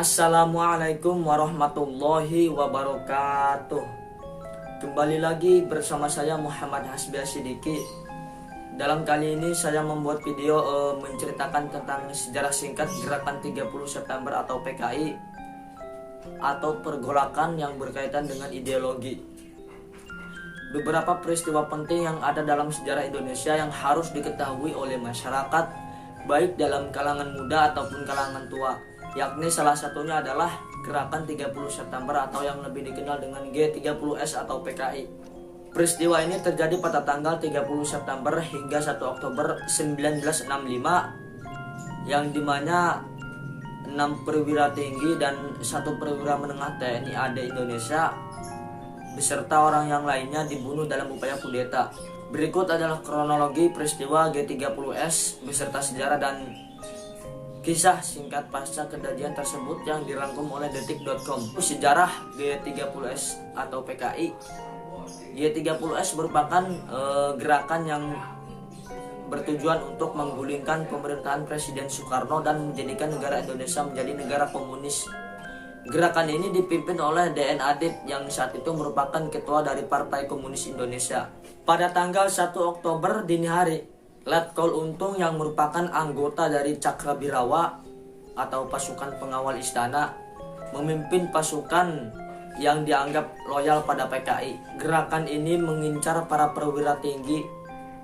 Assalamualaikum warahmatullahi wabarakatuh. Kembali lagi bersama saya Muhammad Hasbi Sidiki. Dalam kali ini saya membuat video menceritakan tentang sejarah singkat gerakan 30 September atau PKI, atau pergolakan yang berkaitan dengan ideologi. Beberapa peristiwa penting yang ada dalam sejarah Indonesia yang harus diketahui oleh masyarakat, baik dalam kalangan muda ataupun kalangan tua, yakni salah satunya adalah gerakan 30 September atau yang lebih dikenal dengan G30S atau PKI. Peristiwa ini terjadi pada tanggal 30 September hingga 1 Oktober 1965, yang dimana 6 perwira tinggi dan 1 perwira menengah TNI AD Indonesia beserta orang yang lainnya dibunuh dalam upaya kudeta. Berikut adalah kronologi peristiwa G30S beserta sejarah dan kisah singkat pasca kejadian tersebut yang dirangkum oleh detik.com. Sejarah G30S atau PKI. G30S merupakan gerakan yang bertujuan untuk menggulingkan pemerintahan Presiden Soekarno dan menjadikan negara Indonesia menjadi negara komunis. Gerakan ini dipimpin oleh DN Adib yang saat itu merupakan ketua dari Partai Komunis Indonesia. Pada tanggal 1 Oktober dini hari, Letkol Untung yang merupakan anggota dari Cakrabirawa atau pasukan pengawal istana memimpin pasukan yang dianggap loyal pada PKI. Gerakan ini mengincar para perwira tinggi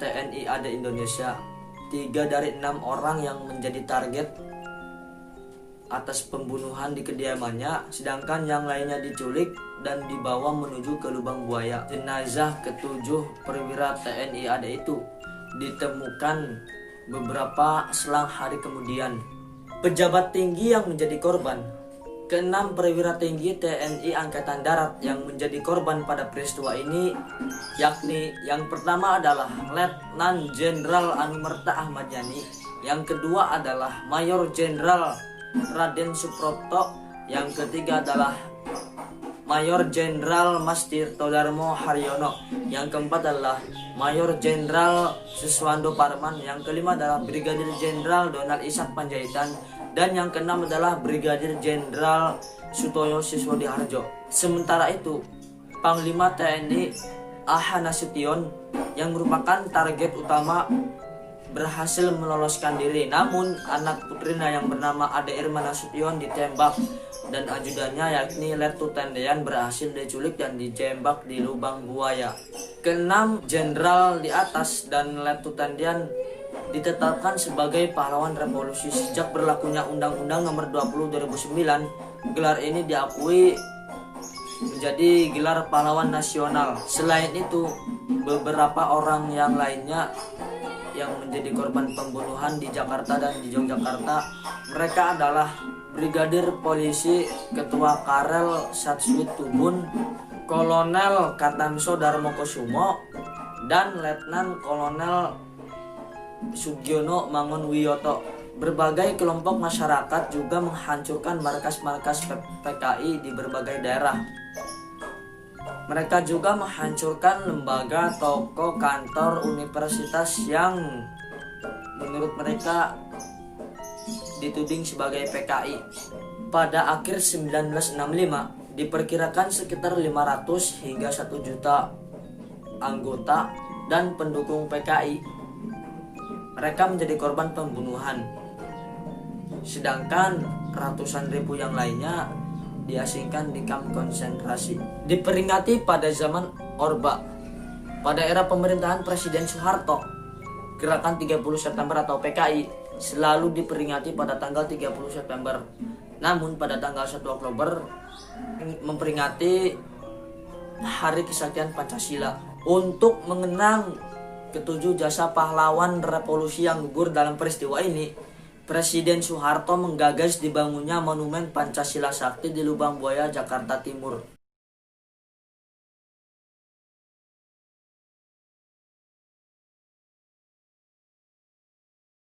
TNI AD Indonesia. 3 dari 6 orang yang menjadi target atas pembunuhan di kediamannya, sedangkan yang lainnya diculik dan dibawa menuju ke lubang buaya. Jenazah ketujuh perwira TNI AD itu ditemukan beberapa selang hari kemudian. Pejabat tinggi yang menjadi korban, ke-6 perwira tinggi TNI Angkatan Darat yang menjadi korban pada peristiwa ini, yakni yang pertama adalah Letnan Jenderal Anumerta Ahmad Yani, yang kedua adalah Mayor Jenderal Raden Suprapto, yang ketiga adalah Mayor Jenderal Mas Tirto Darmo Haryono, yang keempat adalah Mayor Jenderal Siswando Parman, yang kelima adalah Brigadir Jenderal Donald Ishak Panjaitan, dan yang keenam adalah Brigadir Jenderal Sutoyo Siswodiharjo. Sementara itu, Panglima TNI Aha Nasution yang merupakan target utama berhasil meloloskan diri, namun anak putrinya yang bernama Ade Irma Nasution ditembak dan ajudannya yakni Letu Tendean berhasil diculik dan ditembak di lubang buaya. Ke-6 jenderal di atas dan Letu Tendean ditetapkan sebagai pahlawan revolusi sejak berlakunya Undang-Undang Nomor 20 2009. Gelar ini diakui menjadi gelar pahlawan nasional. Selain itu, beberapa orang yang lainnya yang menjadi korban pembunuhan di Jakarta dan di Yogyakarta, mereka adalah Brigadir Polisi Ketua Karel Satswit Tubun, Kolonel Katamso Darmokosumo, dan Letnan Kolonel Sugiono Mangunwiyoto. Berbagai kelompok masyarakat juga menghancurkan markas-markas PKI di berbagai daerah. Mereka juga menghancurkan lembaga, toko, kantor, universitas yang menurut mereka dituding sebagai PKI. Pada akhir 1965, diperkirakan sekitar 500 hingga 1 juta anggota dan pendukung PKI. Mereka menjadi korban pembunuhan. Sedangkan ratusan ribu yang lainnya diasingkan di kamp konsentrasi. Diperingati pada zaman Orba, pada era pemerintahan Presiden Soeharto, gerakan 30 September atau PKI selalu diperingati pada tanggal 30 September. Namun pada tanggal 1 Oktober memperingati Hari Kesaktian Pancasila untuk mengenang ketujuh jasa pahlawan revolusi yang gugur dalam peristiwa ini. Presiden Soeharto menggagas dibangunnya Monumen Pancasila Sakti di Lubang Buaya, Jakarta Timur.